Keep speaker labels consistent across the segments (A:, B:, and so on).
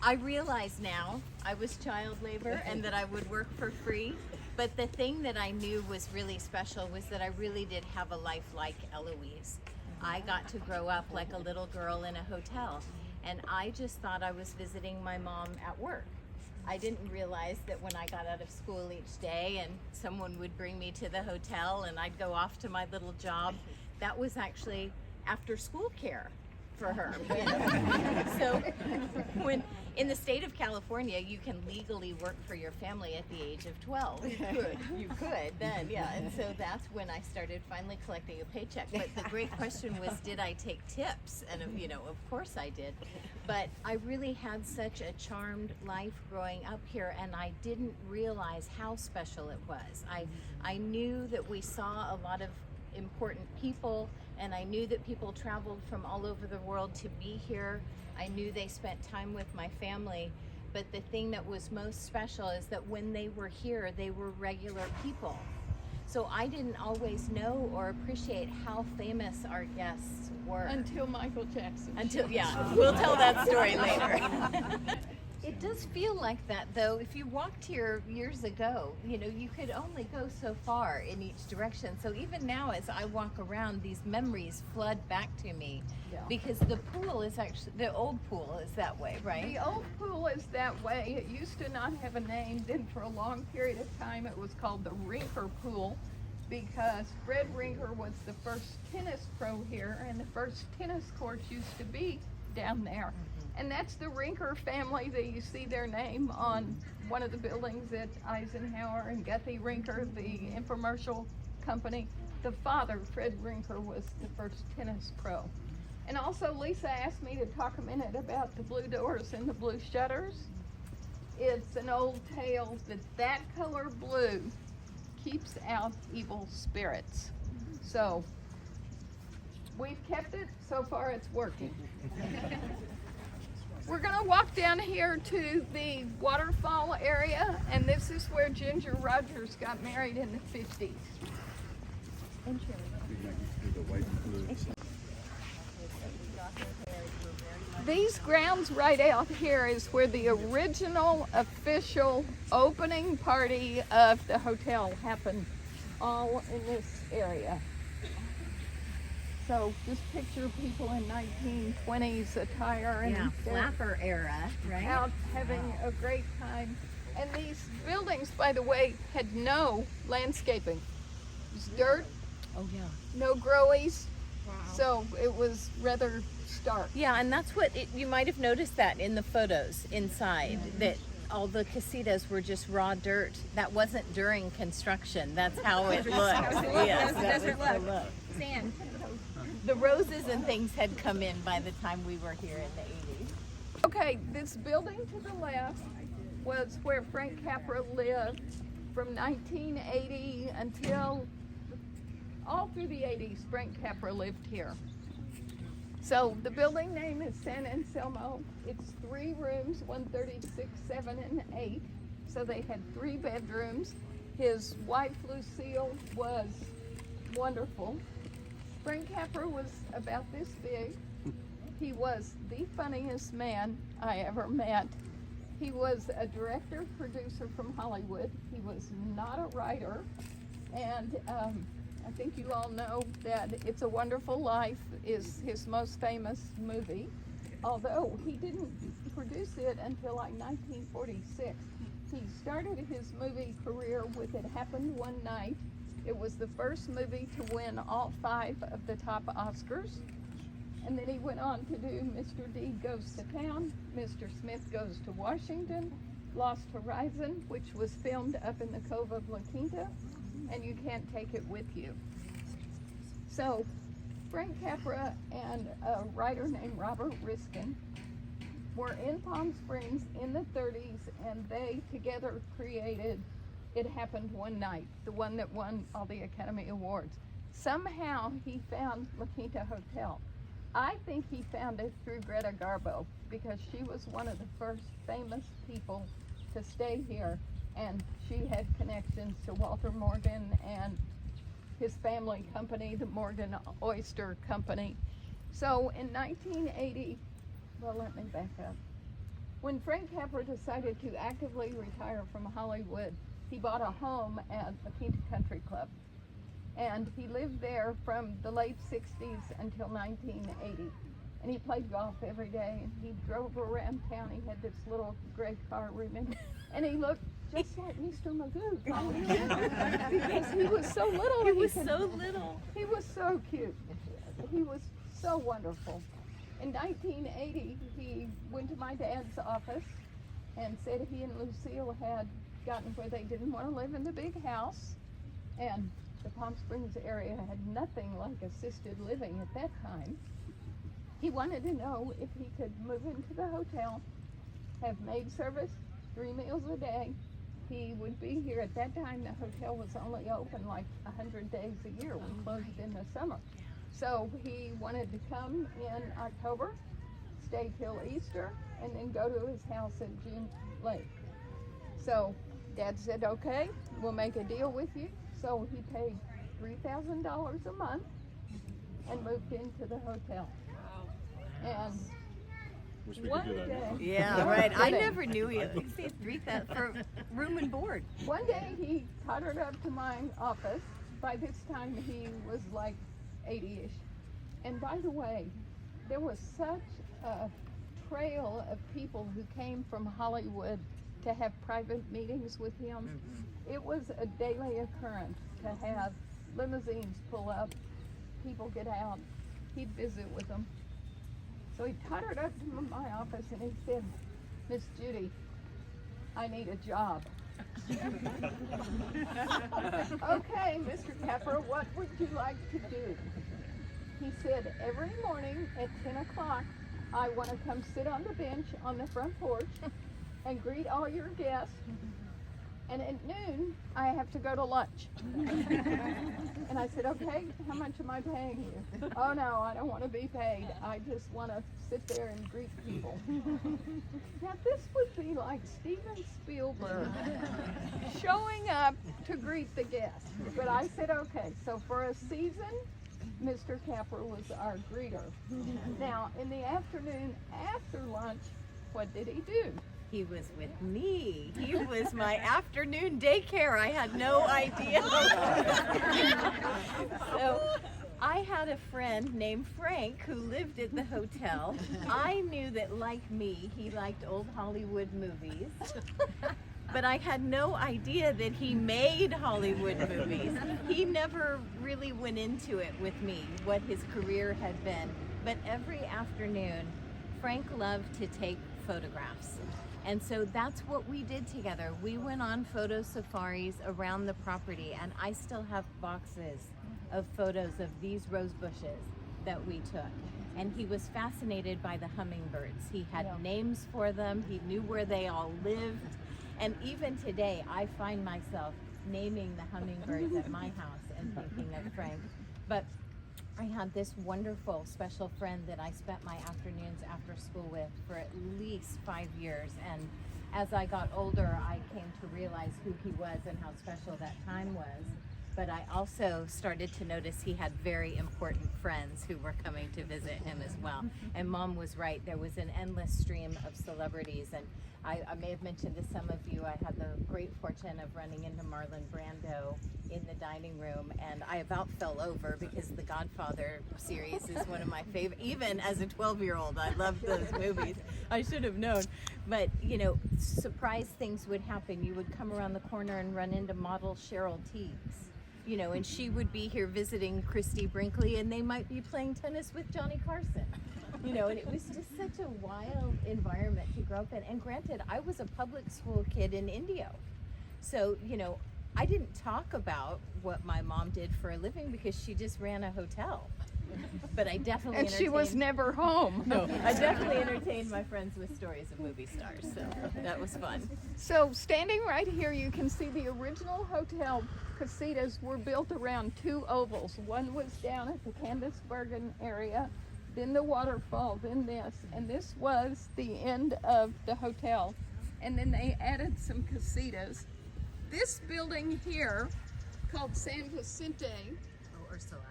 A: I realize now I was child labor and that I would work for free. But the thing that I knew was really special was that I really did have a life like Eloise. I got to grow up like a little girl in a hotel, and I just thought I was visiting my mom at work. I didn't realize that when I got out of school each day and someone would bring me to the hotel and I'd go off to my little job, that was actually after school care for her. So when in the state of California, you can legally work for your family at the age of 12. You could then, yeah. And so that's when I started finally collecting a paycheck. But the great question was, did I take tips? And you know, of course I did. But I really had such a charmed life growing up here, and I didn't realize how special it was. I knew that we saw a lot of important people, and I knew that people traveled from all over the world to be here. I knew they spent time with my family, but the thing that was most special is that when they were here, they were regular people. So I didn't always know or appreciate how famous our guests were.
B: Until Michael Jackson.
A: Yeah, we'll tell that story later. It does feel like that, though. If you walked here years ago, you know, you could only go so far in each direction. So even now, as I walk around, these memories flood back to me. Yeah. Because the pool is actually, the old pool is that way, right?
B: The old pool is that way. It used to not have a name. Then for a long period of time, it was called the Rinker Pool, because Fred Rinker was the first tennis pro here, and the first tennis courts used to be down there. And that's the Rinker family that you see their name on one of the buildings at Eisenhower and Guthrie Rinker, the infomercial company. The father, Fred Rinker, was the first tennis pro. And also Lisa asked me to talk a minute about the blue doors and the blue shutters. It's an old tale that color blue keeps out evil spirits. So we've kept it, so far it's working. We're gonna walk down here to the waterfall area, and this is where Ginger Rogers got married in the 50s. These grounds right out here is where the original official opening party of the hotel happened, all in this area. So just picture people in 1920s attire and
A: flapper era, right?
B: Out having a great time. And these buildings, by the way, had no landscaping. It was dirt.
A: Oh yeah.
B: No growies. Wow. So it was rather stark.
A: Yeah, and that's what you might have noticed that in the photos inside, that all the casitas were just raw dirt. That wasn't during construction. That's how it looked. Yes, that was the look.
C: Sand.
A: The roses and things had come in by the time we were here in the 80s.
B: Okay, this building to the left was where Frank Capra lived from 1980 until all through the 80s. Frank Capra lived here. So the building name is San Anselmo. It's 3 rooms, 136, 7, and 8. So they had 3 bedrooms. His wife Lucille was wonderful. Frank Capra was about this big. He was the funniest man I ever met. He was a director, producer from Hollywood. He was not a writer. And I think you all know that It's a Wonderful Life is his most famous movie, although he didn't produce it until like 1946. He started his movie career with It Happened One Night. It was the first movie to win all 5 of the top Oscars. And then he went on to do Mr. D Goes to Town, Mr. Smith Goes to Washington, Lost Horizon, which was filmed up in the Cove of La Quinta, and You Can't Take It With You. So Frank Capra and a writer named Robert Riskin were in Palm Springs in the 30s, and they together created It Happened One Night, the one that won all the Academy Awards. Somehow he found La Quinta Hotel. I think he found it through Greta Garbo, because she was one of the first famous people to stay here, and she had connections to Walter Morgan and his family company, the Morgan Oyster Company. So in 1980, well, let me back up. When Frank Capra decided to actively retire from Hollywood, he bought a home at the Quinta Country Club. And he lived there from the late 60s until 1980. And he played golf every day, and he drove around town. He had this little gray car, remember? And he looked just like Mr. Magoo. Because he was so little.
A: He was so little.
B: He was so cute. He was so wonderful. In 1980, he went to my dad's office and said he and Lucille had gotten where they didn't want to live in the big house. And the Palm Springs area had nothing like assisted living at that time. He wanted to know if he could move into the hotel, have maid service, 3 meals a day. He would be here. At that time, the hotel was only open like 100 days a year. We closed in the summer. So he wanted to come in October, stay till Easter, and then go to his house at June Lake. So Dad said, okay, we'll make a deal with you. So he paid $3,000 a month and moved into the hotel. And
C: Wish we
B: one
C: could do that.
B: day,
A: Yeah, right. I never knew he paid $3,000 for room and board.
B: one day he tottered up to my office. By this time he was like 80-ish. And by the way, there was such a trail of people who came from Hollywood to have private meetings with him. It was a daily occurrence to have limousines pull up, people get out, he'd visit with them. So he tottered up to my office and he said, Miss Judy, I need a job. Okay, Mr. Capra, what would you like to do? He said, every morning at 10 o'clock, I want to come sit on the bench on the front porch and greet all your guests. And at noon, I have to go to lunch. And I said, okay, how much am I paying you? Oh no, I don't want to be paid. I just want to sit there and greet people. Now this would be like Steven Spielberg showing up to greet the guests. But I said, okay, so for a season, Mr. Capra was our greeter. Now, in the afternoon after lunch, what did he do?
A: He was with me. He was my afternoon daycare. I had no idea. So I had a friend named Frank who lived at the hotel. I knew that, like me, he liked old Hollywood movies. But I had no idea that he made Hollywood movies. He never really went into it with me, what his career had been. But every afternoon, Frank loved to take photographs. And so that's what we did together. We went on photo safaris around the property, and I still have boxes of photos of these rose bushes that we took. And he was fascinated by the hummingbirds. He had names for them. He knew where they all lived. And even today, I find myself naming the hummingbirds at my house and thinking of Frank. But I had this wonderful special friend that I spent my afternoons after school with for at least 5 years. And as I got older, I came to realize who he was and how special that time was. But I also started to notice he had very important friends who were coming to visit him as well. And Mom was right. There was an endless stream of celebrities. And I may have mentioned to some of you, I had the great fortune of running into Marlon Brando in the dining room, and I about fell over because the Godfather series is one of my favorite. Even as a 12-year-old, I loved those movies. I should have known. But, you know, surprise things would happen. You would come around the corner and run into model Cheryl Teagues, you know, and she would be here visiting Christy Brinkley, and they might be playing tennis with Johnny Carson. You know, and it was just such a wild environment to grow up in. And granted, I was a public school kid in Indio. So, you know, I didn't talk about what my mom did for a living because she just ran a hotel. But I definitely
B: And she was never home.
A: No, I definitely entertained my friends with stories of movie stars. So that was fun.
B: So standing right here, you can see the original hotel casitas were built around two ovals. One was down at the Candace Bergen area, then the waterfall, then this, and this was the end of the hotel. And then they added some casitas. This building here, called San Vicente.
A: Oh, Ursula.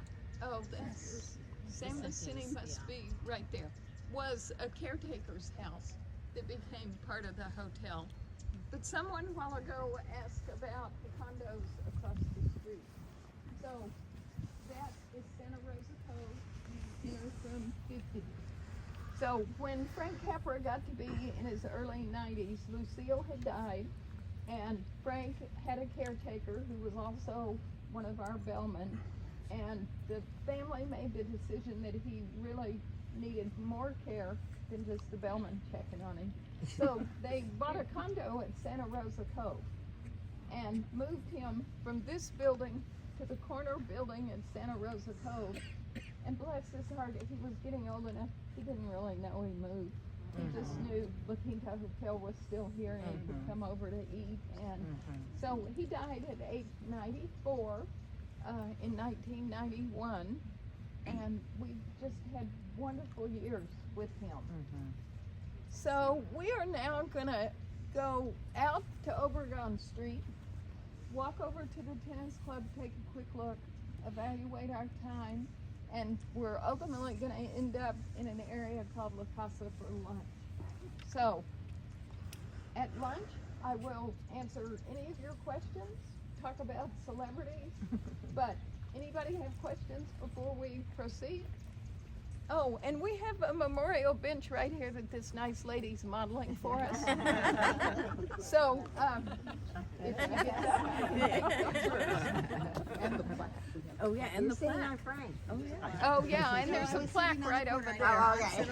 B: Oh, that's San Vicente must be right there. Was a caretaker's house. that became part of the hotel. But someone a while ago asked about the condos across the street. So that is Santa Rosa Cove, enter from 50. So when Frank Capra got to be in his early 90s, Lucille had died, and Frank had a caretaker who was also one of our bellmen, and the family made the decision that he really needed more care than just the bellman checking on him. So they bought a condo at Santa Rosa Cove and moved him from this building to the corner building at Santa Rosa Cove. And bless his heart, he was getting old enough, he didn't really know he moved. He just knew La Quinta Hotel was still here and he could come over to eat. And so he died at age 94 in 1991. And we just had wonderful years with him. So we are now gonna go out to Obregon Street, walk over to the tennis club, take a quick look, evaluate our time, and we're ultimately going to end up in an area called La Casa for lunch. So, at lunch, I will answer any of your questions, talk about celebrities, but anybody have questions before we proceed? Oh, and we have a memorial bench right here that this nice lady's modeling for us. So, if you get
C: Oh yeah, and the plaque. Oh yeah.
B: Oh yeah, and there's a plaque right over there.
C: Oh, okay.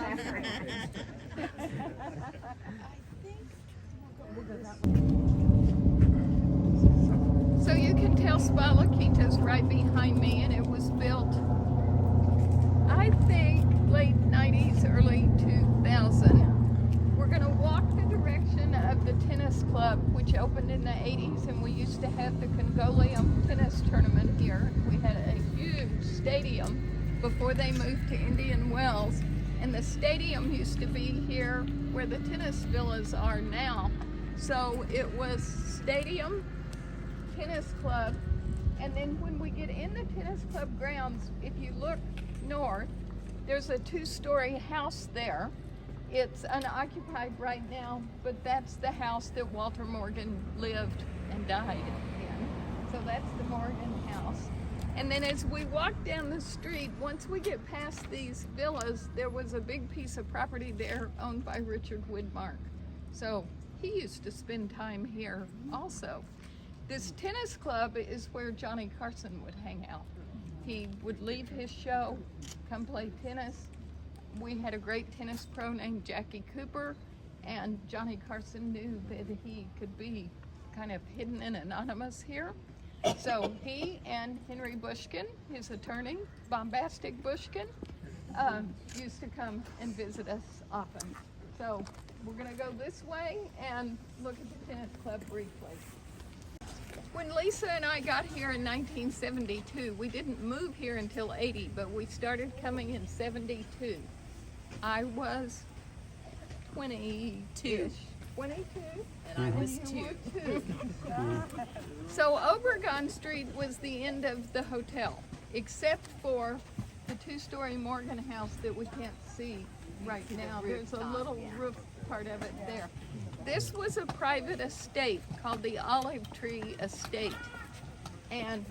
B: So you can tell Spa La Quinta's right behind me, and it was built, I think, late 90s, early 2000. We're going to walk the direction of the tennis club, which opened in the 80s, and we used to have the Congolium tennis tournament here. We had a huge stadium before they moved to Indian Wells, and the stadium used to be here where the tennis villas are now. So it was stadium, tennis club, and then when we get in the tennis club grounds, if you look north, there's a 2-story house there. It's unoccupied right now, but that's the house that Walter Morgan lived and died in. So that's the Morgan house. And then as we walk down the street, once we get past these villas, there was a big piece of property there owned by Richard Woodmark. So he used to spend time here also. This tennis club is where Johnny Carson would hang out. He would leave his show, come play tennis. We had a great tennis pro named Jackie Cooper, and Johnny Carson knew that he could be kind of hidden and anonymous here. So he and Henry Bushkin, his attorney, Bombastic Bushkin, used to come and visit us often. So we're gonna go this way and look at the tennis club briefly. When Lisa and I got here in 1972, we didn't move here until 80, but we started coming in 72. I was 22. 22?
A: And I was 2.
B: So Obregon Street was the end of the hotel, except for the 2-story Morgan house that we can't see right now. There's a little roof part of it there. This was a private estate called the Olive Tree Estate, and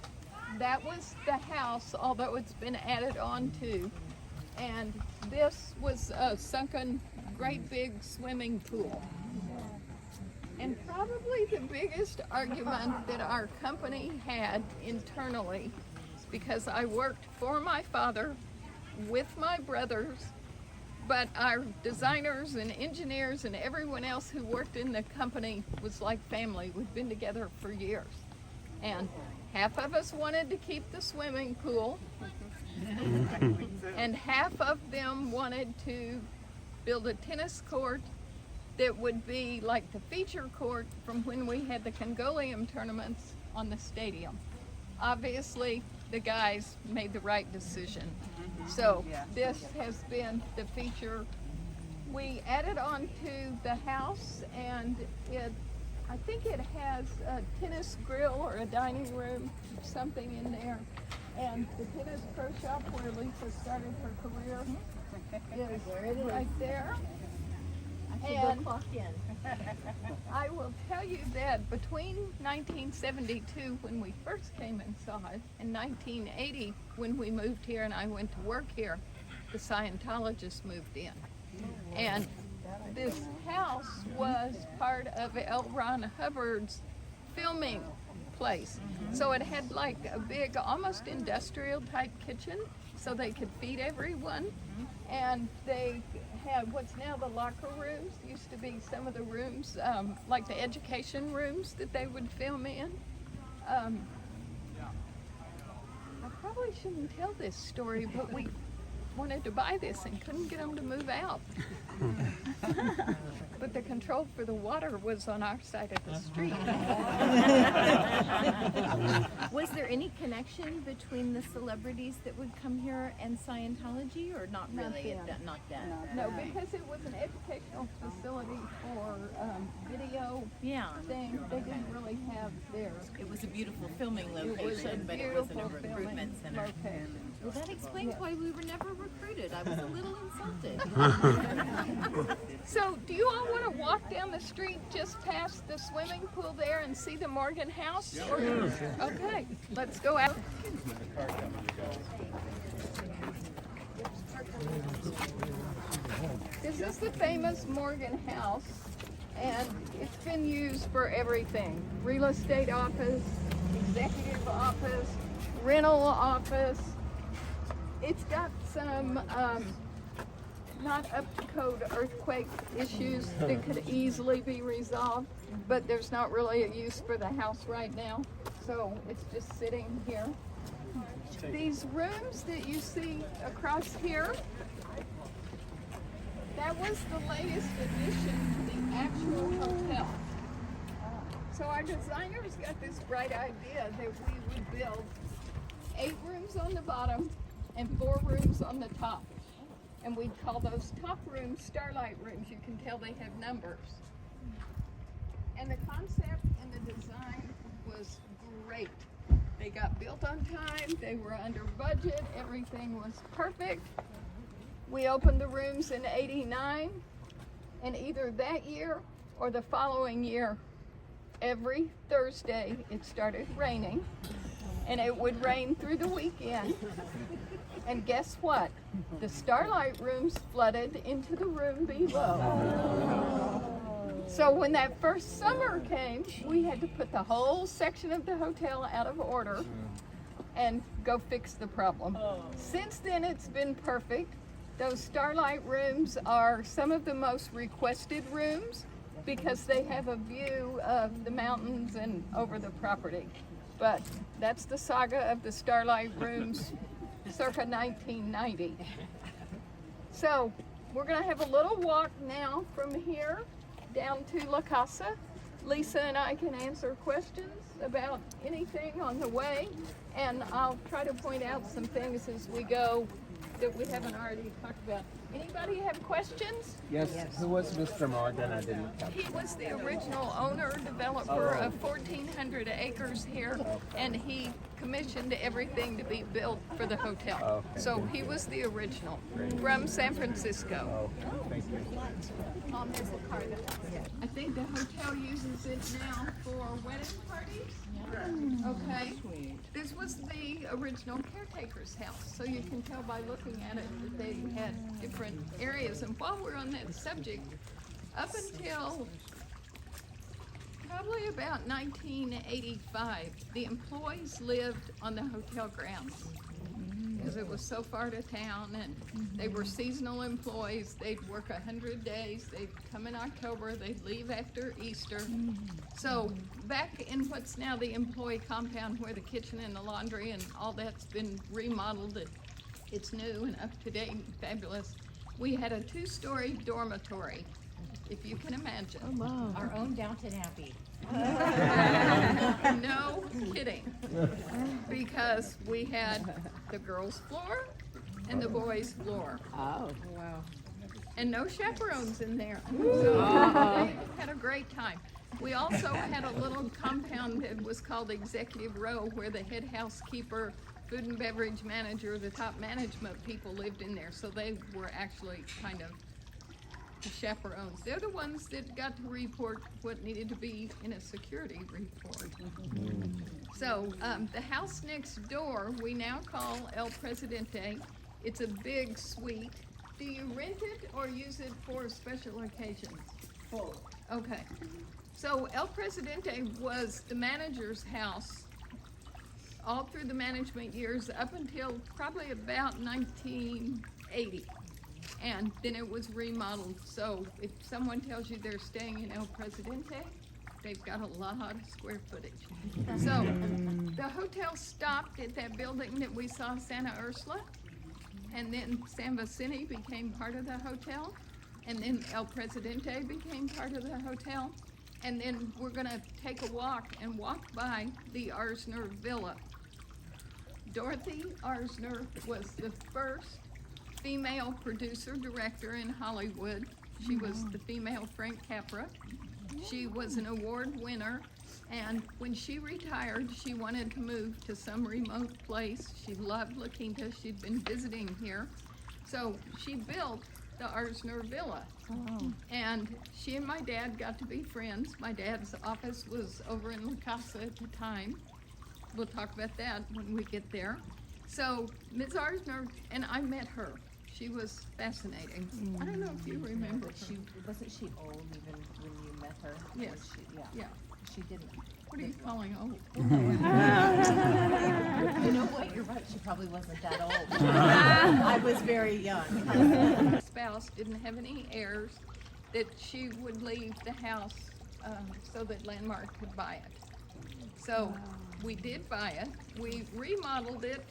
B: that was the house, although it's been added on to. And this was a sunken, great big swimming pool. And probably the biggest argument that our company had internally, because I worked for my father with my brothers, but our designers and engineers and everyone else who worked in the company was like family. We'd been together for years. And half of us wanted to keep the swimming pool, and half of them wanted to build a tennis court that would be like the feature court from when we had the Congolium tournaments on the stadium. Obviously, the guys made the right decision. So this has been the feature. We added on to the house, and I think it has a tennis grill or a dining room, something in there. And the tennis pro shop where Lisa started her career is right there. And I will tell you that between 1972, when we first came and saw it, and 1980, when we moved here and I went to work here, the Scientologists moved in. And this house was part of L. Ron Hubbard's filming place. So it had like a big, almost industrial type kitchen, so they could feed everyone. And they had what's now the locker rooms. Used to be some of the rooms, like the education rooms that they would film in. I probably shouldn't tell this story, but we wanted to buy this and couldn't get them to move out. But the control for the water was on our side of the street.
A: Was there any connection between the celebrities that would come here and Scientology, or not really? Not then.
B: No, because it was an educational facility for video
A: Yeah.
B: thing. They didn't really have theirs.
A: It was a beautiful filming
B: It was a
A: location, but it wasn't a
B: beautiful
A: recruitment
B: filming
A: center.
B: location.
A: Well, that explains why we were never recruited. I was a little insulted.
B: So, do you all want to walk down the street just past the swimming pool there and see the Morgan house? Or, okay, let's go out. This is the famous Morgan house, and it's been used for everything. Real estate office, executive office, rental office. It's got some not up to code earthquake issues that could easily be resolved, but there's not really a use for the house right now, so it's just sitting here. These rooms that you see across here, that was the latest addition to the actual hotel. So our designers got this bright idea that we would build 8 rooms on the bottom and 4 rooms on the top. And we'd call those top rooms Starlight Rooms. You can tell they have numbers. And the concept and the design was great. They got built on time, they were under budget, everything was perfect. We opened the rooms in '89, and either that year or the following year, every Thursday it started raining, and it would rain through the weekend. And guess what? The Starlight Rooms flooded into the room below. So when that first summer came, we had to put the whole section of the hotel out of order and go fix the problem. Since then, it's been perfect. Those Starlight Rooms are some of the most requested rooms because they have a view of the mountains and over the property. But that's the saga of the Starlight Rooms circa 1990. So we're going to have a little walk now from here down to La Casa. Lisa and I can answer questions about anything on the way, and I'll try to point out some things as we go that we haven't already talked about. Anybody have questions?
D: Yes. Who was Mr. Morgan? I didn't catch.
B: He was the original owner, developer of 1,400 acres here, and he commissioned everything to be built for the hotel.
D: Okay.
B: So he was the original from San Francisco.
D: Thank you.
B: There's the car that I think the hotel uses it now for wedding parties. Okay. This was the original caretaker's house, so you can tell by looking at it that they had different areas. And while we're on that subject, up until probably about 1985, the employees lived on the hotel grounds because it was so far to town, and they were seasonal employees. They'd work 100 days. They'd come in October. They'd leave after Easter. So back in what's now the employee compound, where the kitchen and the laundry and all that's been remodeled, it's new and up to date and fabulous. We had a 2-story dormitory, if you can imagine.
C: Oh, wow.
A: Our own Downton Abbey.
B: No kidding. Because we had the girls' floor and the boys' floor.
C: Oh, wow.
B: And no chaperones in there. So they had a great time. We also had a little compound that was called Executive Row, where the head housekeeper, food and beverage manager, the top management people lived in there. So they were actually kind of the chaperones. They're the ones that got to report what needed to be in a security report. So the house next door, we now call El Presidente. It's a big suite. Do you rent it or use it for special occasions?
C: Full.
B: Okay. So El Presidente was the manager's house all through the management years up until probably about 1980. And then it was remodeled. So if someone tells you they're staying in El Presidente, they've got a lot of square footage. So the hotel stopped at that building that we saw, Santa Ursula. And then San Vicente became part of the hotel. And then El Presidente became part of the hotel. And then we're gonna take a walk and walk by the Arzner Villa. Dorothy Arzner was the first female producer-director in Hollywood. She was the female Frank Capra. She was an award winner, and when she retired, she wanted to move to some remote place. She loved La Quinta. She'd been visiting here. So she built the Arzner Villa. And she and my dad got to be friends. My dad's office was over in La Casa at the time. We'll talk about that when we get there. So Ms. Arzner, and I met her. She was fascinating. I don't know if you remember her.
A: Wasn't she old even when you met her?
B: Yes.
A: Was she, yeah.
B: Yeah.
A: She didn't.
B: What are you calling old?
A: You know what? You're right. She probably wasn't that old. I was very young.
B: Her spouse didn't have any heirs, that she would leave the house so that Landmark could buy it. So we did buy it. We remodeled it.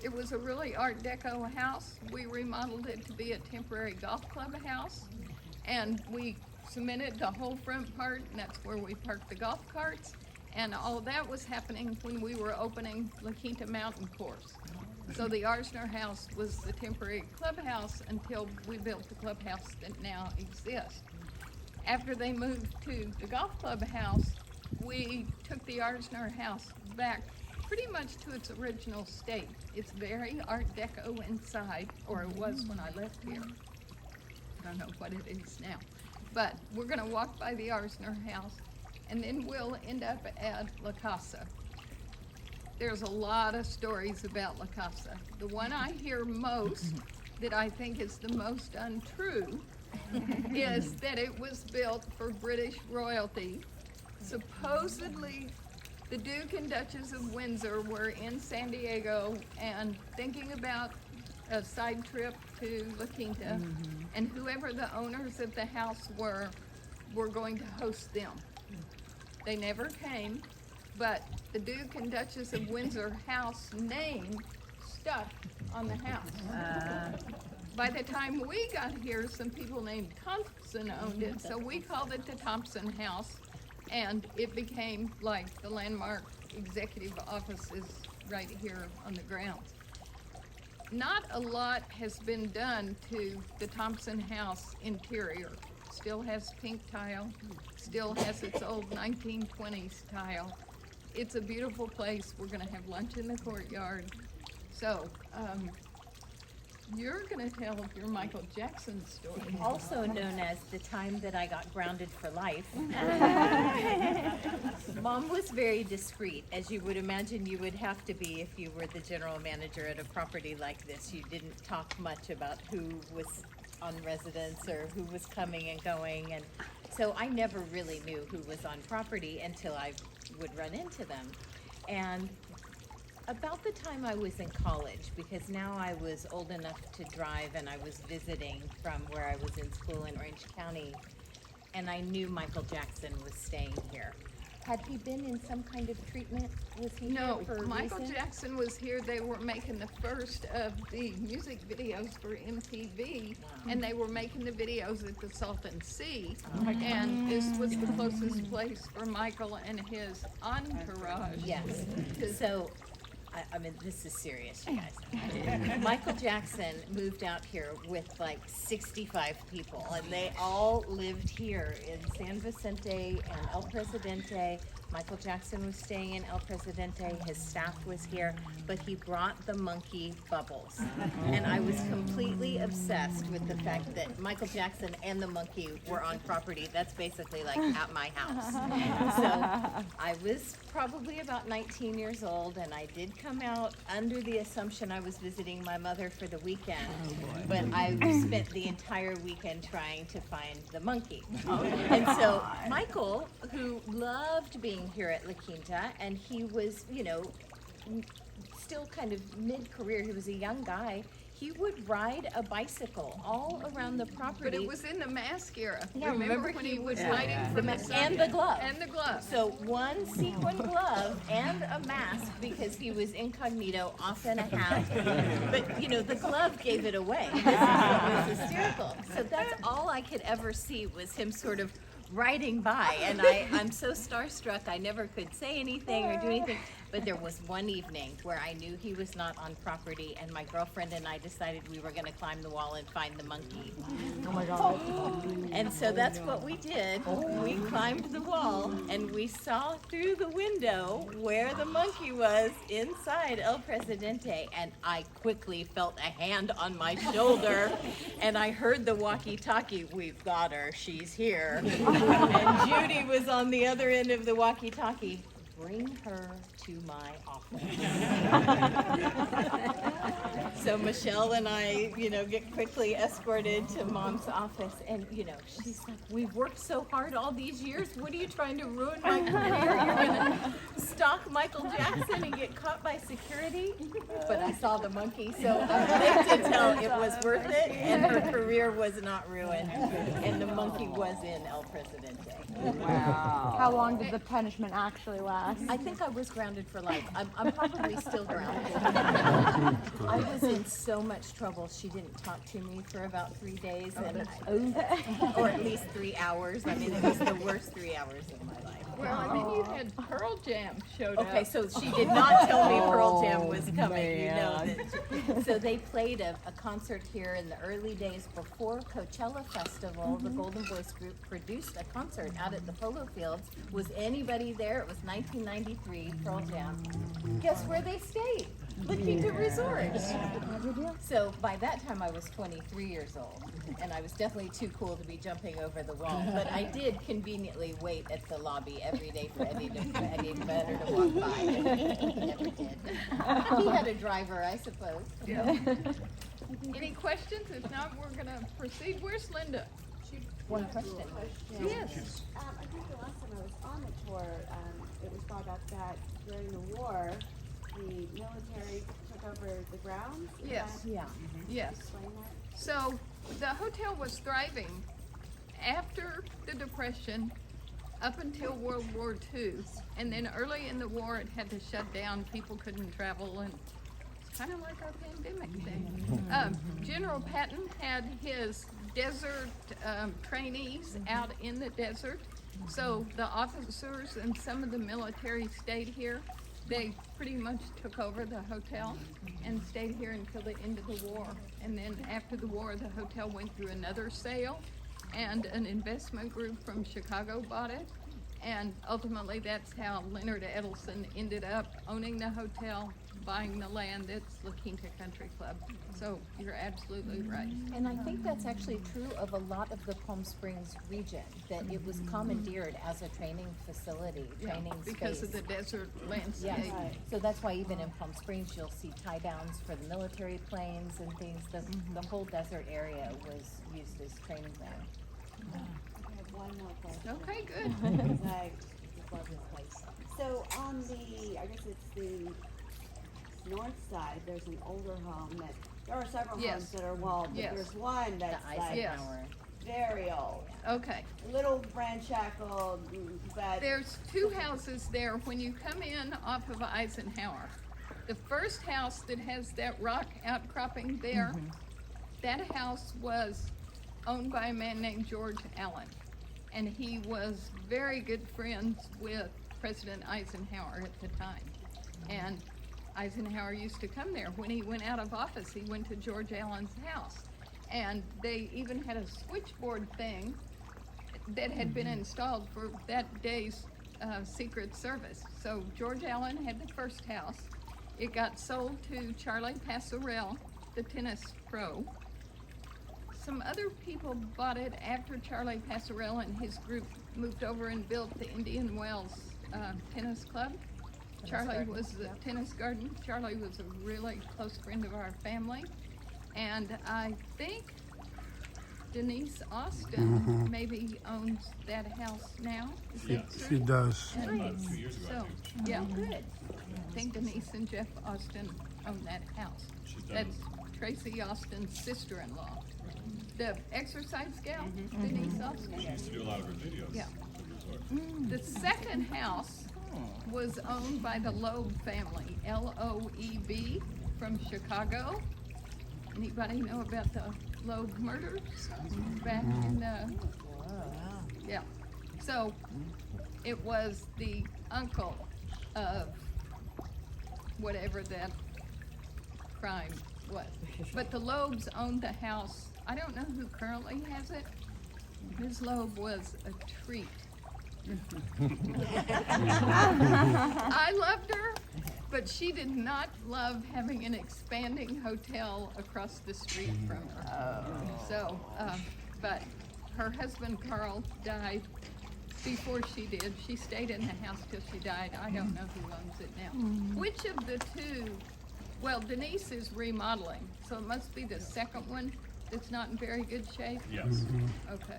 B: It was a really Art Deco house. We remodeled it to be a temporary golf club house. And we cemented the whole front part, and that's where we parked the golf carts. And all of that was happening when we were opening La Quinta Mountain Course. So the Arzner house was the temporary clubhouse until we built the clubhouse that now exists. After they moved to the golf club house, we took the Arzner house back pretty much to its original state. It's very Art Deco inside, or it was when I left here. I don't know what it is now. But we're gonna walk by the Arzner house, and then we'll end up at La Casa. There's a lot of stories about La Casa. The one I hear most, that I think is the most untrue, is that it was built for British royalty. Supposedly, the Duke and Duchess of Windsor were in San Diego and thinking about a side trip to La Quinta, and whoever the owners of the house were going to host them. They never came, but the Duke and Duchess of Windsor house name stuck on the house. By the time we got here, some people named Thompson owned it, so we called it the Thompson House, and it became like the Landmark executive offices right here on the grounds. Not a lot has been done to the Thompson House interior. Still has pink tile, still has its old 1920s tile. It's a beautiful place. We're gonna have lunch in the courtyard. So, you're gonna tell your Michael Jackson story.
A: Also known as the time that I got grounded for life. Mom was very discreet, as you would imagine you would have to be if you were the general manager at a property like this. You didn't talk much about who was on residence or who was coming and going, and so I never really knew who was on property until I would run into them. And about the time I was in college, because now I was old enough to drive and I was visiting from where I was in school in Orange County, and I knew Michael Jackson was staying here. Had he been in some kind of treatment? Was he
B: No,
A: here for a
B: Michael
A: reason?
B: Jackson was here. They were making the first of the music videos for MTV, and they were making the videos at the Salton Sea. And this was the closest place for Michael and his entourage.
A: Yes.
B: to-
A: So I mean, this is serious, you guys. Michael Jackson moved out here with like 65 people, and they all lived here in San Vicente and El Presidente. Michael Jackson was staying in El Presidente, his staff was here, but he brought the monkey Bubbles. And I was completely obsessed with the fact that Michael Jackson and the monkey were on property that's basically like at my house. So I was probably about 19 years old, and I did come out under the assumption I was visiting my mother for the weekend, but I spent the entire weekend trying to find the monkey. And so Michael, who loved being here at La Quinta, and he was, you know, still kind of mid-career, he was a young guy, he would ride a bicycle all around the property.
B: But it was in the mask era.
A: Yeah, remember
B: when
A: he
B: he was
A: was
B: hiding from the sun?
A: and the glove.
B: And the glove.
A: So one sequin glove and a mask because he was incognito, off in a hat. But you know, the glove gave it away. This is what was hysterical. So that's all I could ever see was him sort of riding by, and I'm so starstruck I never could say anything or do anything. But there was one evening where I knew he was not on property, and my girlfriend and I decided we were going to climb the wall and find the monkey.
C: Oh my God.
A: And so that's what we did. We climbed the wall, and we saw through the window where the monkey was inside El Presidente, and I quickly felt a hand on my shoulder, and I heard the walkie-talkie, "We've got her, she's here." And Judy was on the other end of the walkie-talkie. "Bring her to my office." So Michelle and I, you know, get quickly escorted to Mom's office, and you know, she's like, "We've worked so hard all these years. What are you trying to ruin my career? You're gonna stalk Michael Jackson and get caught by security?" But I saw the monkey, so I'm quick to tell it was worth it, and her career was not ruined, and the monkey was in El Presidente.
C: Wow.
E: How long did the punishment actually last?
A: I think I was grounded for life. I'm probably still grounded. I was in so much trouble. She didn't talk to me for about 3 days, or at least 3 hours. I mean, it was the worst 3 hours of my life.
B: Well, and then you had Pearl Jam showed up.
A: Okay, so she did not tell me Pearl Jam was coming. You know that. So they played a concert here in the early days before Coachella Festival. The Golden Voice Group produced a concert out at the Polo Fields. Was anybody there? It was 1993, Pearl Jam. Guess where they stayed? La Quinta Resort. So by that time I was 23 years old, and I was definitely too cool to be jumping over the wall. But I did conveniently wait at the lobby every day for Eddie Vedder to walk by. He never did. He had a driver, I suppose.
B: Yeah. Any questions? If not, we're going to proceed. Where's Linda?
A: One question.
B: Yes.
F: I think the last time I was on the tour, it was brought up that during the war, the military took over the grounds.
B: Yes.
A: Yeah.
B: Yes.
F: Explain that.
B: So the hotel was thriving after the Depression up until World War II. And then early in the war, it had to shut down. People couldn't travel, and it's kind of like our pandemic thing. General Patton had his desert trainees out in the desert. So the officers and some of the military stayed here. They pretty much took over the hotel and stayed here until the end of the war. And then after the war, the hotel went through another sale, and an investment group from Chicago bought it. And ultimately, that's how Leonard Edelson ended up owning the hotel, buying the land that's La Quinta Country Club. So you're absolutely right.
A: And I think that's actually true of a lot of the Palm Springs region, that it was commandeered as a training facility, training space.
B: Because of the desert landscape.
A: Yes, so that's why even in Palm Springs, you'll see tie downs for the military planes and things. The whole desert area was used as training ground.
F: I have one more question.
B: Okay, good.
F: Because I just love this place. So on the, I guess it's the north side, there's an older home that, there are several
B: Yes.
F: homes that are walled, but
B: Yes.
F: there's one
A: The
F: that's like
A: Eisenhower.
F: very old.
B: Okay.
F: Little ramshackle, but
B: There's two houses there when you come in off of Eisenhower. The first house that has that rock outcropping there, that house was owned by a man named George Allen. And he was very good friends with President Eisenhower at the time. And Eisenhower used to come there. When he went out of office, he went to George Allen's house. And they even had a switchboard thing that had been installed for that day's Secret Service. So George Allen had the first house. It got sold to Charlie Passerelle, the tennis pro. Some other people bought it after Charlie Passerelle and his group moved over and built the Indian Wells Tennis Club. Charlie was the tennis garden. Charlie was a really close friend of our family. And I think Denise Austin maybe owns that house now. Is that
G: She
B: true?
G: does.
B: And so, yeah,
A: Good.
B: I think Denise and Jeff Austin own that house. That's Tracy Austin's sister-in-law. The exercise gal, Denise Austin.
H: She used to do a lot of her videos.
B: Yeah.
H: for the resort.
B: The second house was owned by the Loeb family, Loeb, from Chicago. Anybody know about the Loeb murders back in the? Yeah. So it was the uncle of whatever that crime was. But the Loebs owned the house. I don't know who currently has it. Ms. Loeb was a treat. I loved her, but she did not love having an expanding hotel across the street from her. So, but her husband Carl died before she did. She stayed in the house till she died. I don't know who owns it now. Which of the two? Well, Denise is remodeling, so it must be the second one that's not in very good shape.
H: Yes.
B: Okay.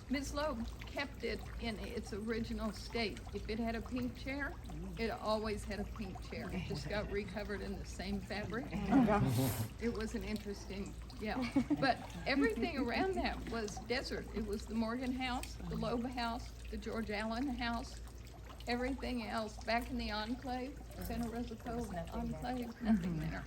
B: Ms. Loeb kept it in its original state. If it had a pink chair, it always had a pink chair. It just got recovered in the same fabric. It was an interesting, yeah. But everything around that was desert. It was the Morgan house, the Loeb house, the George Allen house, everything else back in the enclave, Santa Rosa Cove enclave, nothing there.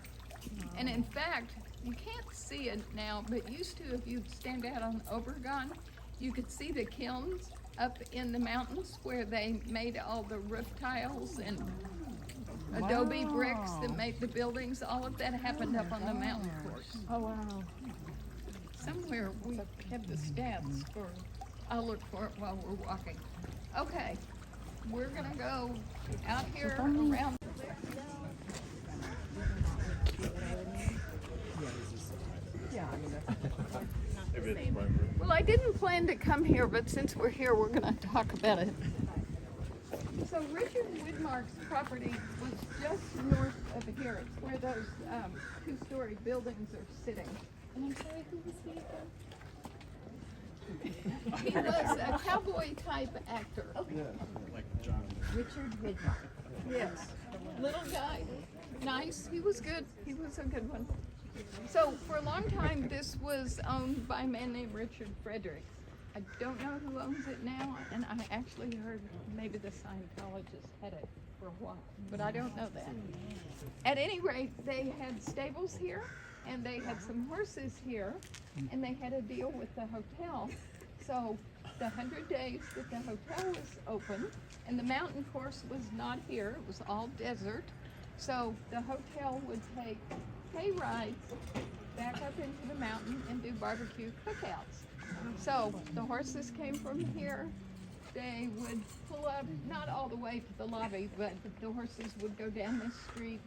B: And in fact, you can't see it now, but used to, if you'd stand out on Obregon, you could see the kilns up in the mountains where they made all the roof tiles and adobe bricks that made the buildings. All of that happened up on the mountain course.
E: Oh, wow.
B: Somewhere we have the stats for, I'll look for it while we're walking. Okay, we're gonna go out here around. Well, I didn't plan to come here, but since we're here, we're going to talk about it. So Richard Woodmark's property was just north of here. It's where those two-story buildings are sitting.
A: And I'm sorry, who was he again?
B: He was a cowboy-type actor.
H: Like John.
A: Richard Woodmark.
B: Yes. Little guy. Nice. He was good. He was a good one. So for a long time, this was owned by a man named Richard Fredericks. I don't know who owns it now, and I actually heard maybe the Scientologists had it for a while, but I don't know that. At any rate, they had stables here, and they had some horses here, and they had a deal with the hotel. So the 100 days that the hotel was open, and the mountain course was not here, it was all desert, so the hotel would take hay rides back up into the mountain and do barbecue cookouts. So the horses came from here. They would pull up, not all the way to the lobby, but the horses would go down this street,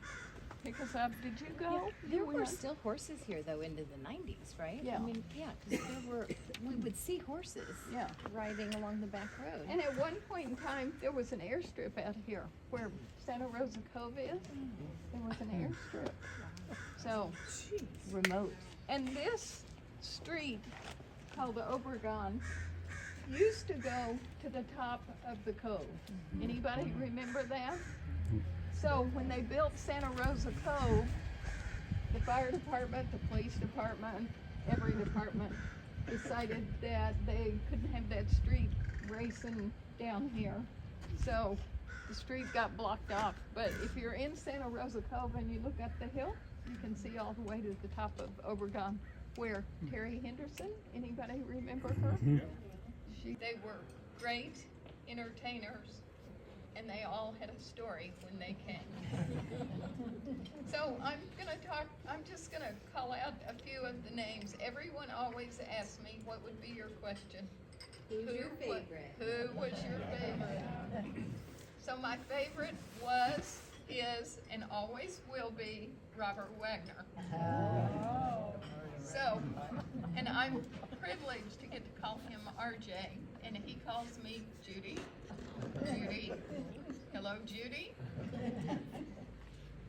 B: pick us up. Did you go?
A: There
B: You
A: were
B: went?
A: still horses here though into the 90s, right?
B: Yeah.
A: I mean, yeah, because we would see horses
B: Yeah.
A: riding along the back road.
B: And at one point in time, there was an airstrip out here where Santa Rosa Cove is. There was an airstrip. So,
A: Remote.
B: and this street called the Obregon used to go to the top of the cove. Anybody remember that? So when they built Santa Rosa Cove, the fire department, the police department, every department decided that they couldn't have that street racing down here. So the street got blocked off. But if you're in Santa Rosa Cove and you look up the hill, you can see all the way to the top of Obregon, where Terry Henderson, anybody remember her? They were great entertainers. and they all had a story when they came. So I'm just gonna call out a few of the names. Everyone always asks me, what would be your question?
A: Who's your favorite?
B: Who was your favorite? So my favorite was, is, and always will be Robert Wagner. So, and I'm privileged to get to call him RJ, and he calls me Judy. Judy. Hello, Judy.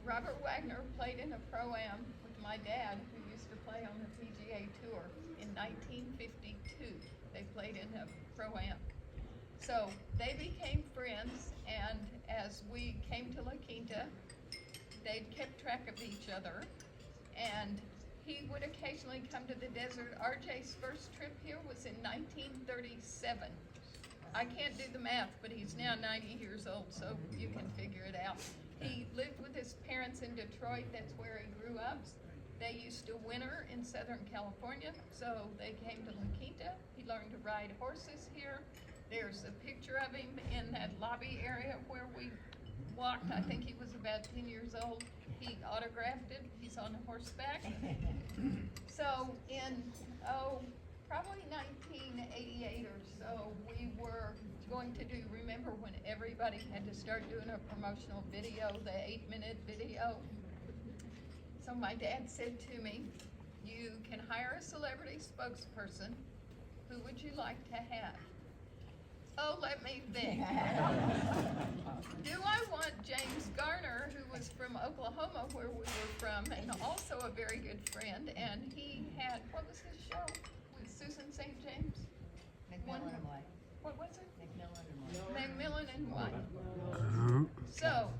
B: Robert Wagner played in a pro-am with my dad, who used to play on the PGA Tour in 1952. They played in a pro-am. So they became friends, and as we came to La Quinta, they kept track of each other, and he would occasionally come to the desert. RJ's first trip here was in 1937. I can't do the math, but he's now 90 years old, so you can figure it out. He lived with his parents in Detroit. That's where he grew up. They used to winter in Southern California, so they came to La Quinta. He learned to ride horses here. There's a picture of him in that lobby area where we walked. I think he was about 10 years old. He autographed it. He's on horseback. So in, probably 1988 or so, we were going to do, remember when everybody had to start doing a promotional video, the 8-minute video? So my dad said to me, you can hire a celebrity spokesperson. Who would you like to have? Oh, let me think. Do I want James Garner, who was from Oklahoma, where we were from, and also a very good friend, and he had, what was his show with Susan St. James?
A: McMillan and White.
B: What was it?
A: McMillan and White.
B: McMillan and White. So,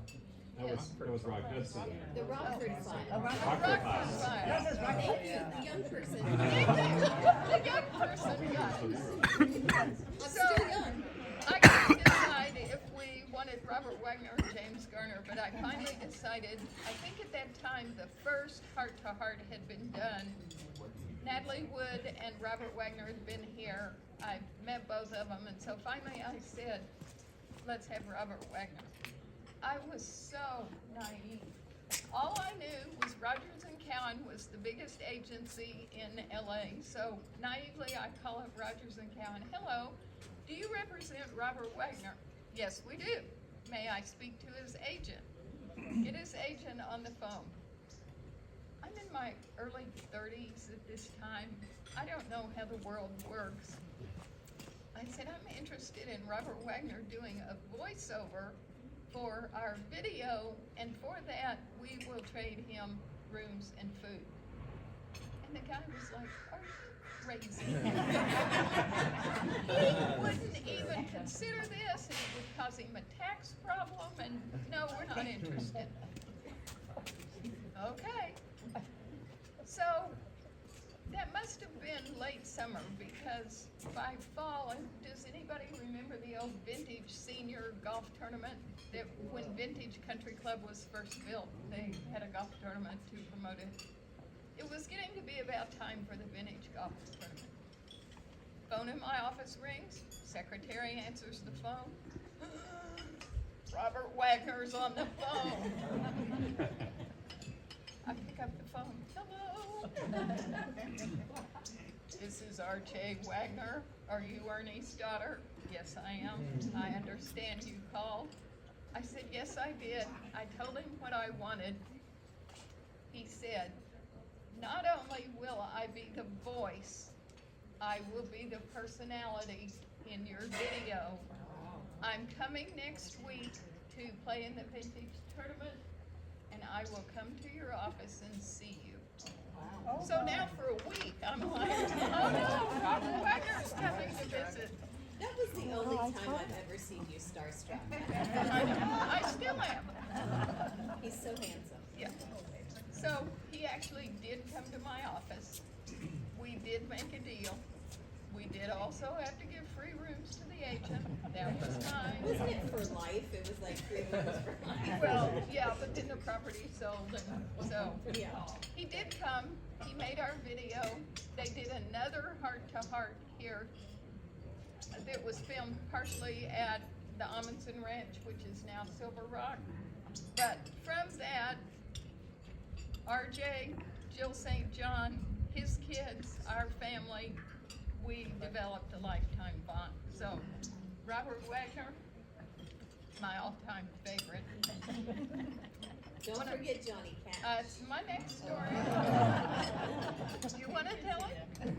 B: yes.
H: That was Rock Hudson.
A: The Rockford Files.
B: Rockford Files.
A: Thank you, the young person.
B: The young person got it.
A: I'm still young.
B: I couldn't decide if we wanted Robert Wagner or James Garner, but I finally decided, I think at that time the first heart-to-heart had been done. Natalie Wood and Robert Wagner had been here. I met both of them, and so finally I said, let's have Robert Wagner. I was so naive. All I knew was Rogers & Cowan was the biggest agency in LA, so naively I call up Rogers & Cowan. Hello, do you represent Robert Wagner? Yes, we do. May I speak to his agent? Get his agent on the phone. I'm in my early 30s at this time. I don't know how the world works. I said, I'm interested in Robert Wagner doing a voiceover for our video, and for that, we will trade him rooms and food. And the guy was like, are you crazy? He wouldn't even consider this, and it would cause him a tax problem, and no, we're not interested. Okay. So, that must have been late summer, because by fall, and does anybody remember the old vintage senior golf tournament? That when Vintage Country Club was first built, they had a golf tournament to promote it. It was getting to be about time for the vintage golf tournament. Phone in my office rings, secretary answers the phone. Robert Wagner's on the phone. I pick up the phone, hello. This is R.J. Wagner. Are you Ernie's daughter? Yes, I am. I understand you called. I said, yes, I did. I told him what I wanted. He said, not only will I be the voice, I will be the personality in your video. I'm coming next week to play in the vintage tournament, and I will come to your office and see you. So now for a week, I'm like, oh no, Robert Wagner's coming to visit.
A: That was the only time I've ever seen you starstruck.
B: I still am.
A: He's so handsome.
B: Yeah. So he actually did come to my office. We did make a deal. We did also have to give free rooms to the agent. That was fine.
A: Wasn't it for life? It was like 3 rooms for life.
B: Well, yeah, but then the property sold, and so
A: Yeah.
B: he did come. He made our video. They did another heart-to-heart here that was filmed partially at the Amundsen Ranch, which is now Silver Rock. But from that, RJ, Jill St. John, his kids, our family, we developed a lifetime bond. So, Robert Wagner, my all-time favorite.
A: Don't forget Johnny Cash.
B: It's my next story. You want to tell him?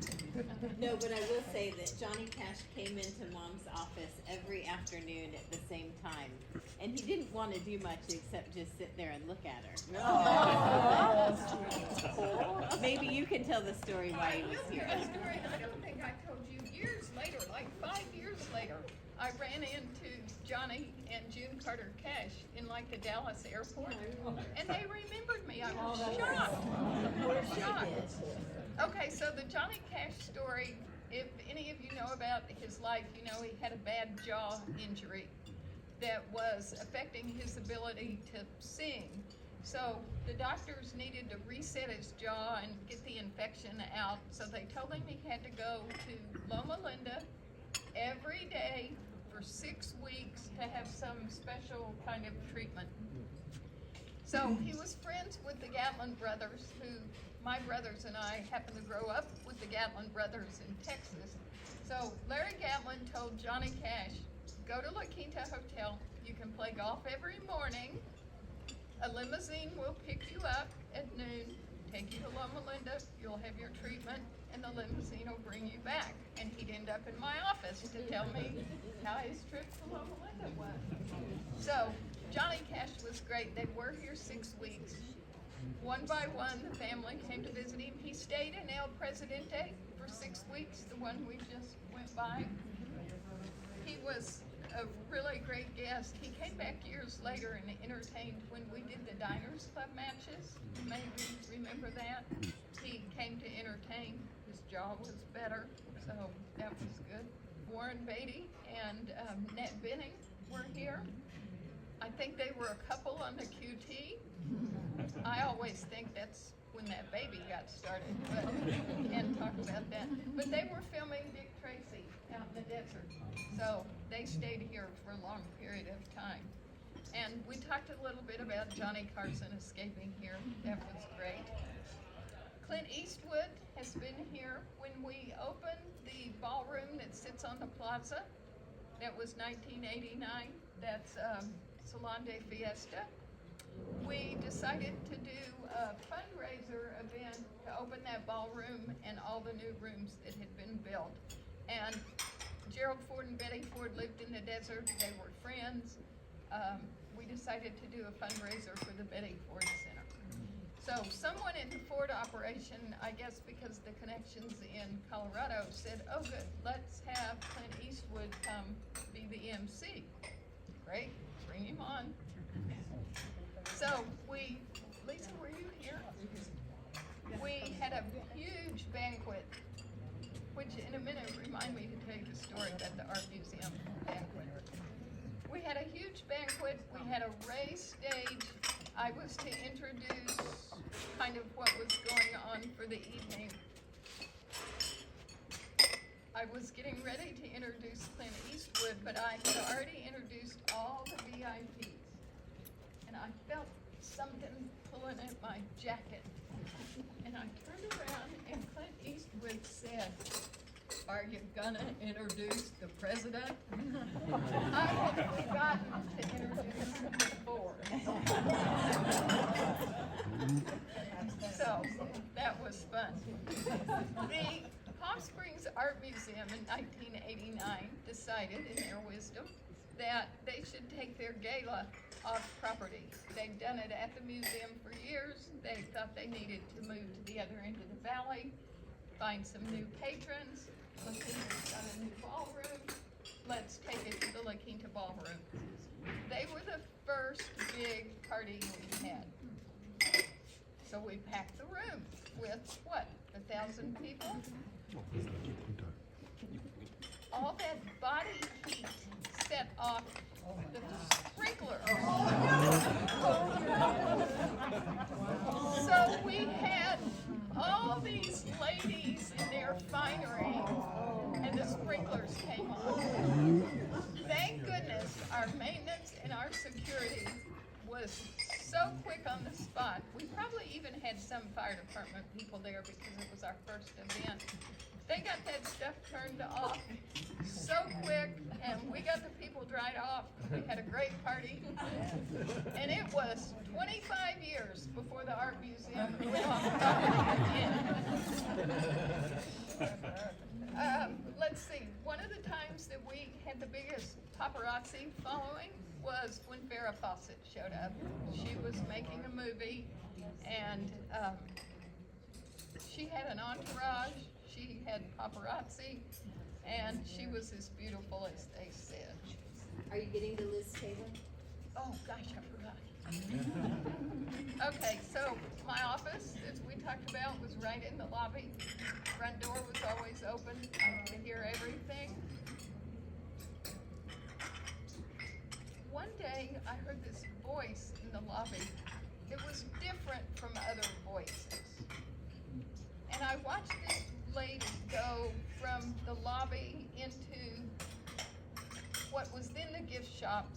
A: No, but I will say that Johnny Cash came into Mom's office every afternoon at the same time, and he didn't want to do much except just sit there and look at her. Maybe you can tell the story why he was here.
B: A story I don't think I told you. Years later, like 5 years later, I ran into Johnny and June Carter Cash in like the Dallas airport, and they remembered me. I was shocked. Okay, so the Johnny Cash story, if any of you know about his life, you know he had a bad jaw injury that was affecting his ability to sing. So the doctors needed to reset his jaw and get the infection out, so they told him he had to go to Loma Linda every day for 6 weeks to have some special kind of treatment. So he was friends with the Gatlin brothers, who my brothers and I happened to grow up with the Gatlin brothers in Texas. So Larry Gatlin told Johnny Cash, go to La Quinta Hotel, you can play golf every morning, a limousine will pick you up at noon, take you to Loma Linda, you'll have your treatment, and the limousine will bring you back. And he'd end up in my office to tell me how his trip to Loma Linda was. So Johnny Cash was great. They were here 6 weeks. One by one, the family came to visit him. He stayed in El Presidente for 6 weeks, the one we just went by. He was a really great guest. He came back years later and entertained when we did the Diners Club matches. You may remember that. He came to entertain. His jaw was better, so that was good. Warren Beatty and Nat Benning were here. I think they were a couple on the QT. I always think that's when that baby got started, but we can't talk about that. But they were filming Dick Tracy out in the desert, so they stayed here for a long period of time. And we talked a little bit about Johnny Carson escaping here. That was great. Clint Eastwood has been here when we opened the ballroom that sits on the plaza. That was 1989. That's Salon de Fiesta. We decided to do a fundraiser event to open that ballroom and all the new rooms that had been built. And Gerald Ford and Betty Ford lived in the desert. They were friends. We decided to do a fundraiser for the Betty Ford Center. So someone in the Ford operation, I guess because the connections in Colorado, said, oh good, let's have Clint Eastwood come be the MC. Great, bring him on. So Lisa, were you here? We had a huge banquet, which in a minute remind me to tell you the story about the art museum banquet. We had a huge banquet, we had a raised stage. I was to introduce kind of what was going on for the evening. I was getting ready to introduce Clint Eastwood, but I had already introduced all the VIPs. And I felt something pulling at my jacket. And I turned around and Clint Eastwood said, are you gonna introduce the president? I had forgotten to introduce the board. So that was fun. The Palm Springs Art Museum in 1989 decided, in their wisdom, that they should take their gala off property. They'd done it at the museum for years. They thought they needed to move to the other end of the valley, find some new patrons. La Quinta's got a new ballroom. Let's take it to the La Quinta ballroom. They were the first big party we had. So we packed the room with, what, 1,000 people? All that body heat set off the sprinkler. So we had all these ladies in their finery, and the sprinklers came on. Thank goodness our was so quick on the spot. We probably even had some fire department people there because it was our first event. They got that stuff turned off so quick, and we got the people dried off. We had a great party, and it was 25 years before the art museum went off again. Let's see, one of the times that we had the biggest paparazzi following was when Farrah Fawcett showed up. She was making a movie, and she had an entourage. She had paparazzi, and she was as beautiful as they said.
A: Are you getting to Liz Taylor?
B: Oh gosh, I forgot. Okay, so my office, as we talked about, was right in the lobby. Front door was always open. I could hear everything. One day, I heard this voice in the lobby. It was different from other voices. And I watched this lady go from the lobby into what was then the gift shop.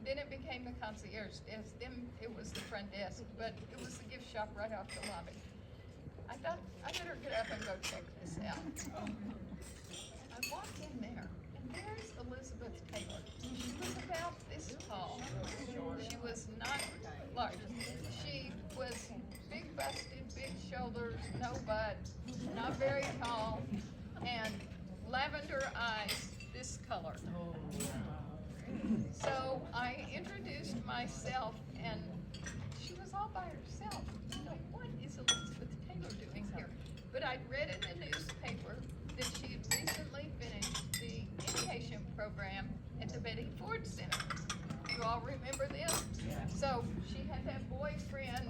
B: Then it became the concierge desk. Then it was the front desk, but it was the gift shop right off the lobby. I thought I better get up and go check this out. I walked in there, and there's Elizabeth Taylor. She was about this tall. She was not large. She was big busted, big shoulders, no butt, not very tall, and lavender eyes, this color. So I introduced myself, and she was all by herself. You know, what is Elizabeth Taylor doing here? But I'd read in the newspaper that she had recently finished the inpatient program at the Betty Ford Center. You all remember this? So she had that boyfriend,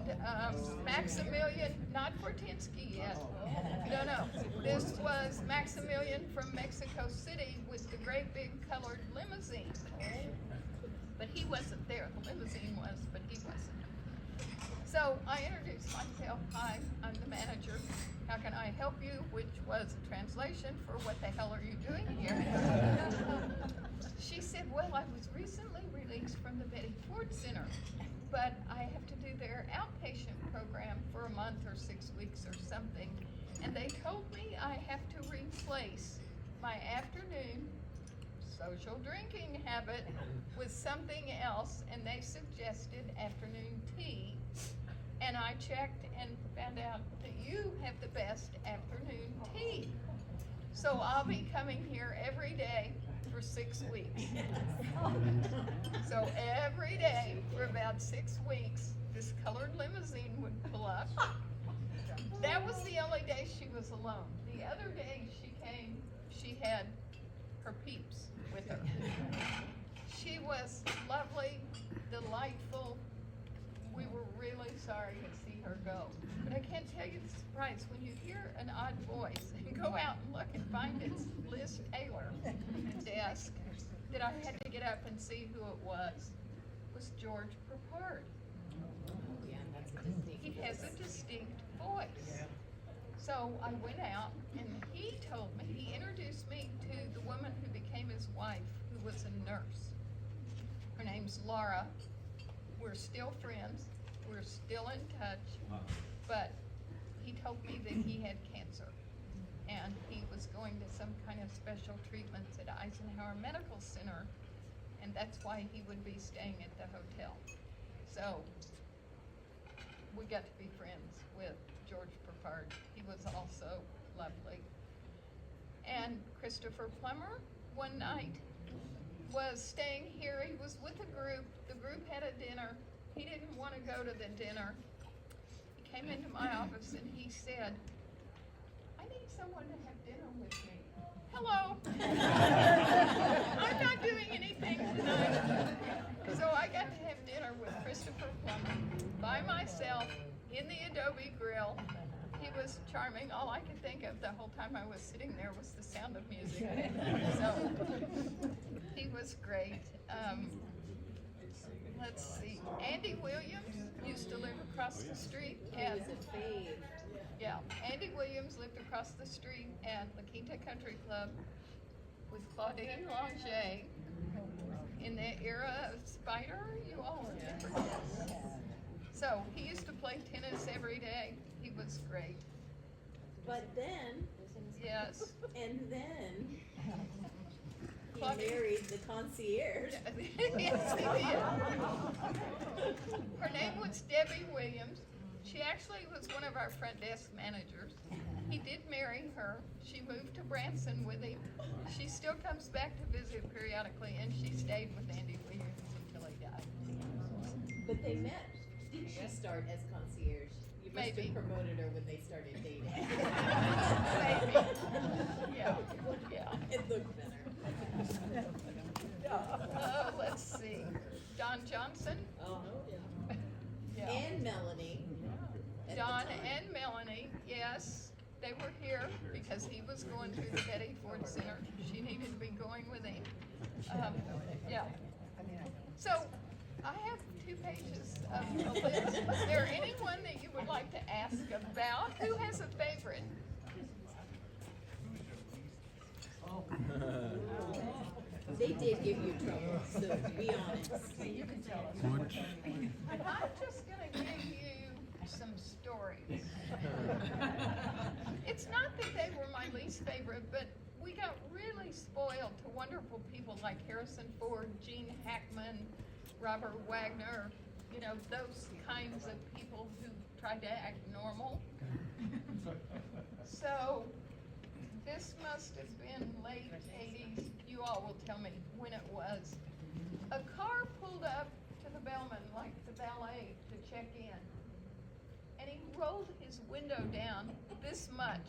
B: Maximilian, not Fortinsky yet. No. This was Maximilian from Mexico City with the great big colored limousine. But he wasn't there. The limousine was, but he wasn't. So I introduced myself. Hi, I'm the manager. How can I help you? Which was a translation for what the hell are you doing here? She said, well, I was recently released from the Betty Ford Center, but I have to do their outpatient program for a month or 6 weeks or something. And they told me I have to replace my afternoon social drinking habit with something else, and they suggested afternoon tea. And I checked and found out that you have the best afternoon tea. So I'll be coming here every day for 6 weeks. So every day for about 6 weeks, this colored limousine would pull up. That was the only day she was alone. The other day she came, she had her peeps with her. She was lovely, delightful. We were really sorry to see her go. But I can't tell you the surprise when you hear an odd voice and go out and look and find it's Liz Taylor desk, that I had to get up and see who it was George Prepared. He has a distinct voice. So I went out and he told me, he introduced me to the woman who became his wife, who was a nurse. Her name's Laura. We're still friends. We're still in touch. But he told me that he had cancer and he was going to some kind of special treatments at Eisenhower Medical Center, and that's why he would be staying at the hotel. So we got to be friends with George Prepared. He was also lovely. And Christopher Plummer, one night, was staying here. He was with a group. The group had a dinner. He didn't want to go to the dinner. He came into my office and he said, I need someone to have dinner with me. Hello. I'm not doing anything tonight. So I got to have dinner with Christopher Plummer by myself in the Adobe grill. He was charming. All I could think of the whole time I was sitting there was the sound of music. So he was great. Let's see. Andy Williams used to live across the street. And yeah, Andy Williams lived across the street at the Quinta Country Club with Claudine Lange in the era of fighter. You all remember him. So he used to play tennis every day. He was great.
A: But then,
B: Yes.
A: and then, he
B: Claudia?
A: married the concierge.
B: Yes, he did. Her name was Debbie Williams. She actually was one of our front desk managers. He did marry her. She moved to Branson with him. She still comes back to visit periodically, and she stayed with Andy Williams until he died.
A: But they met. Did she start as concierge? You must
B: Maybe.
A: have promoted her when they started dating.
B: Maybe. Yeah. Yeah.
A: It looked better.
B: Let's see. Don Johnson.
A: Oh,
B: Yeah.
A: and Melanie. at the
B: Don
A: time.
B: and Melanie, yes, they were here because he was going through the Betty Ford Center. She needed to be going with him. Yeah. So I have 2 pages of a list. Is there anyone that you would like to ask about? Who has a favorite?
A: They did give you trouble, so be honest.
B: I'm just gonna give you some stories. It's not that they were my least favorite, but we got really spoiled to wonderful people like Harrison Ford, Gene Hackman, Robert Wagner, you know, those kinds of people who tried to act normal. So this must have been late 80s. You all will tell me when it was. A car pulled up to the bellman, like the valet, to check in. And he rolled his window down this much,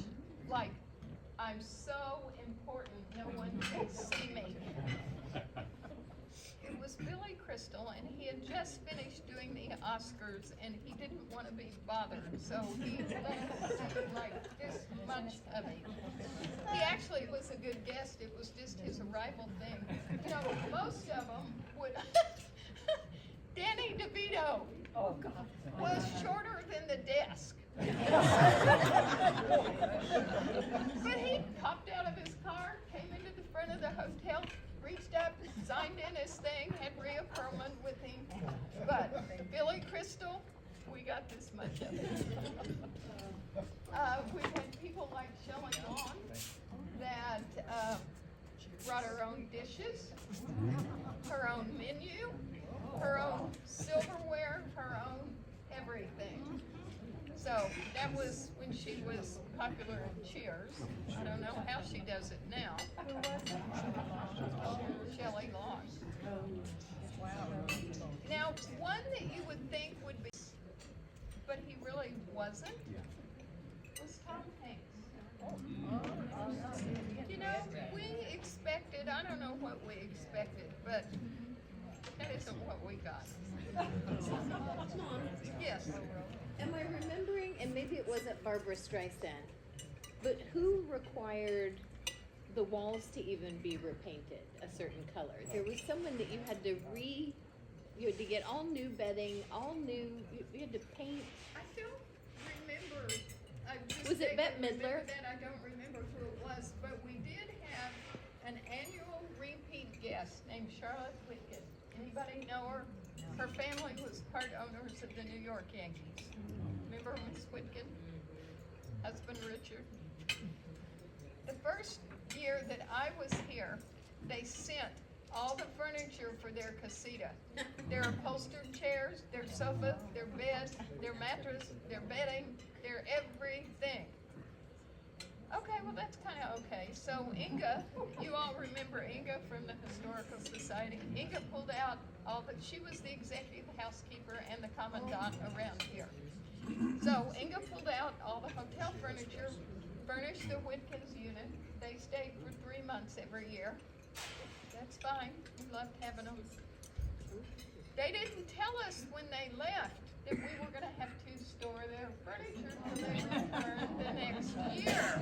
B: like, I'm so important, no one can see me. It was Billy Crystal, and he had just finished doing the Oscars, and he didn't want to be bothered, so he let us see like this much of him. He actually was a good guest. It was just his arrival thing. You know, most of them would. Danny DeVito was shorter than the desk. But he popped out of his car, came into the front of the hotel, reached up, signed in his thing, had Rhea Perlman with him. But Billy Crystal, we got this much of it. We had people like Shelley Long that brought her own dishes, her own menu, her own silverware, her own everything. So that was when she was popular in Cheers. I don't know how she does it now. Who was it? Shelley Long. Now, one that you would think would be, but he really wasn't, was Tom Hanks. You know, we expected, I don't know what we expected, but that isn't what we got.
A: Mom,
B: Yes.
A: am I remembering, and maybe it wasn't Barbara Streisand, but who required the walls to even be repainted a certain color? There was someone that you had to you had to get all new bedding, all new, you had to paint.
B: I don't remember. I just
A: Was it
B: vaguely
A: Bette Midler?
B: remember that. I don't remember who it was, but we did have an annual repeat guest named Charlotte Whitkin. Anybody know her? Her family was part owners of the New York Yankees. Remember Miss Whitkin? Husband Richard. The first year that I was here, they sent all the furniture for their casita. Their upholstered chairs, their sofa, their bed, their mattress, their bedding, their everything. Okay, well that's kind of okay. So Inga, you all remember Inga from the Historical Society. Inga pulled out she was the executive housekeeper and the commandant around here. So Inga pulled out all the hotel furniture, furnished the Whitkins unit. They stayed for 3 months every year. That's fine. We loved having them. They didn't tell us when they left that we were going to have to store their furniture till they returned the next year.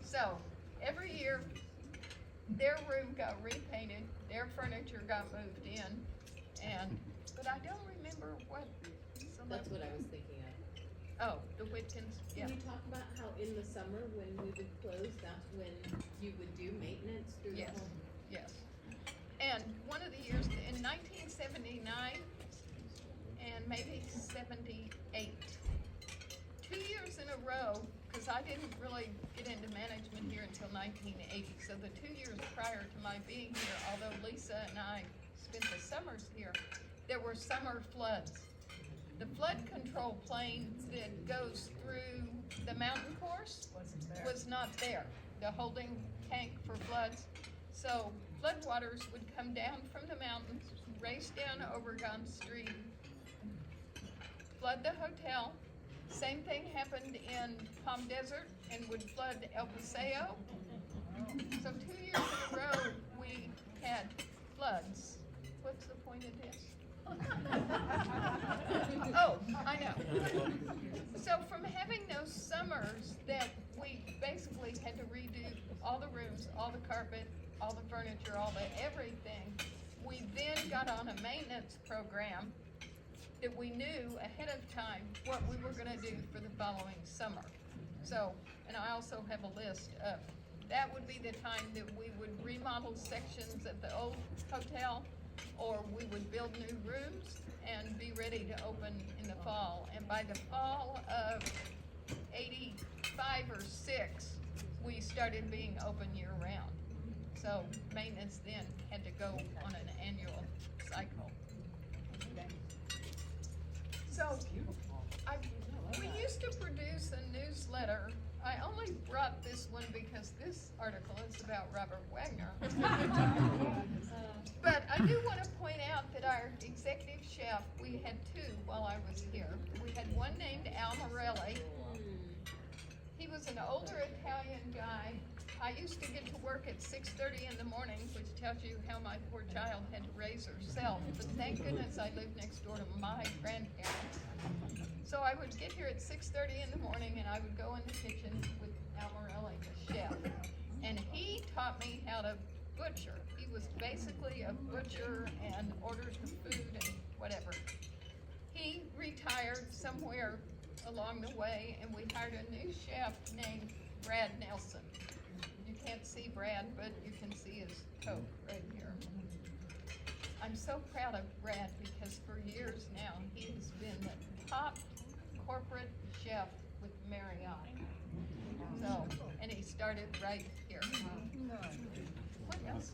B: So every year, their room got repainted, their furniture got moved in, but I don't remember what.
A: That's what I was thinking of.
B: Oh, the Whitkins, yeah.
A: Can we talk about how in the summer when we would close, that's when you would do maintenance through the
B: Yes,
A: home?
B: yes. And one of the years in 1979 and maybe 78. 2 years in a row, because I didn't really get into management here until 1980. So the 2 years prior to my being here, although Lisa and I spent the summers here, there were summer floods. The flood control plane that goes through the mountain course was not there. The holding tank for floods. So floodwaters would come down from the mountains, race down Obregon Street, flood the hotel. Same thing happened in Palm Desert and would flood El Paseo. So 2 years in a row we had floods. What's the point of this? Oh, I know. So from having those summers that we basically had to redo all the rooms, all the carpet, all the furniture, all the everything, we then got on a maintenance program that we knew ahead of time what we were gonna do for the following summer. So, and I also have a list of, that would be the time that we would remodel sections at the old hotel, or we would build new rooms and be ready to open in the fall. And by the fall of 85 or 6, we started being open year round. So maintenance then had to go on an annual cycle. So we used to produce a newsletter. I only brought this one because this article is about Robert Wagner. But I do want to point out that our executive chef, we had two while I was here. We had one named Al Morelli. He was an older Italian guy. I used to get to work at 6:30 in the morning, which tells you how my poor child had to raise herself. But thank goodness I lived next door to my grandparents. So I would get here at 6:30 in the morning and I would go in the kitchen with Al Morelli, the chef. And he taught me how to butcher. He was basically a butcher and ordered the food and whatever. He retired somewhere along the way and we hired a new chef named Brad Nelson. You can't see Brad, but you can see his coat right here. I'm so proud of Brad because for years now he has been the top corporate chef with Marriott. So, and he started right here. What else?